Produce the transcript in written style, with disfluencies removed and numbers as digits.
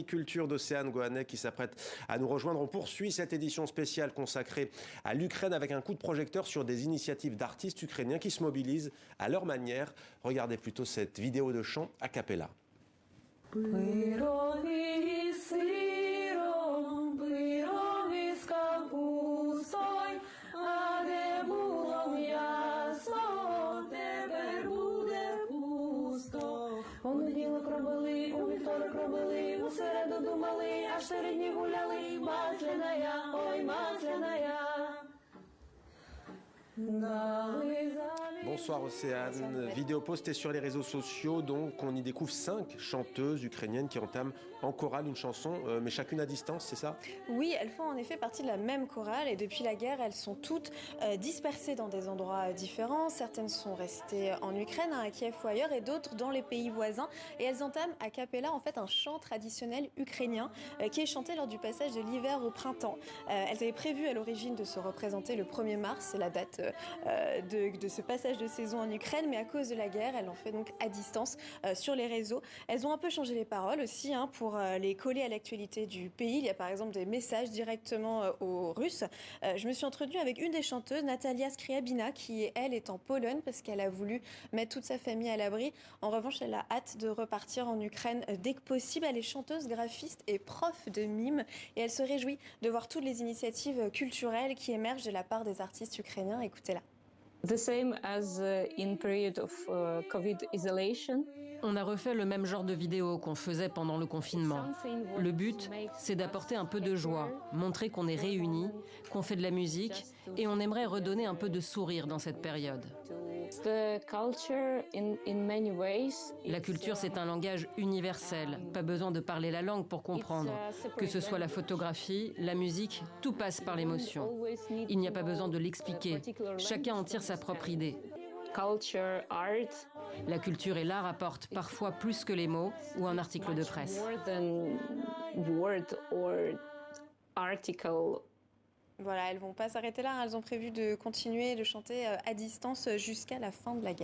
Culture d'Océane Gohanek qui s'apprête à nous rejoindre. On poursuit cette édition spéciale consacrée à l'Ukraine avec un coup de projecteur sur des initiatives d'artistes ukrainiens qui se mobilisent à leur manière. Regardez plutôt cette vidéo de chant a cappella. Понеділок робили, у вівторок робили, у середу думали, аж 4 дні гуляли, масляная, ой, масляная. Bonsoir Océane, vidéo postée sur les réseaux sociaux, donc on y découvre 5 chanteuses ukrainiennes qui entament en chorale une chanson, mais chacune à distance, c'est ça? Oui, elles font en effet partie de la même chorale et depuis la guerre, elles sont toutes dispersées dans des endroits différents. Certaines sont restées en Ukraine, à Kiev ou ailleurs, et d'autres dans les pays voisins. Et elles entament a cappella en fait un chant traditionnel ukrainien qui est chanté lors du passage de l'hiver au printemps. Elles avaient prévu à l'origine de se représenter le 1er mars, c'est la date de ce passage de saison en Ukraine, mais à cause de la guerre, elles l'ont fait donc à distance sur les réseaux. Elles ont un peu changé les paroles aussi pour les coller à l'actualité du pays. Il y a par exemple des messages directement aux Russes. Je me suis entretenue avec une des chanteuses, Natalia Skriabina, qui elle est en Pologne parce qu'elle a voulu mettre toute sa famille à l'abri. En revanche, elle a hâte de repartir en Ukraine dès que possible. Elle est chanteuse, graphiste et prof de mime et elle se réjouit de voir toutes les initiatives culturelles qui émergent de la part des artistes ukrainiens. Écoutez-la. The same as in period of COVID isolation. On a refait le même genre de vidéo qu'on faisait pendant le confinement. Le but, c'est d'apporter un peu de joie, montrer qu'on est réunis, qu'on fait de la musique et on aimerait redonner un peu de sourire dans cette période. La culture, c'est un langage universel. Pas besoin de parler la langue pour comprendre. Que ce soit la photographie, la musique, tout passe par l'émotion. Il n'y a pas besoin de l'expliquer. Chacun en tire sa propre idée. La culture et l'art apportent parfois plus que les mots ou un article de presse. Voilà, elles vont pas s'arrêter là, elles ont prévu de continuer de chanter à distance jusqu'à la fin de la guerre.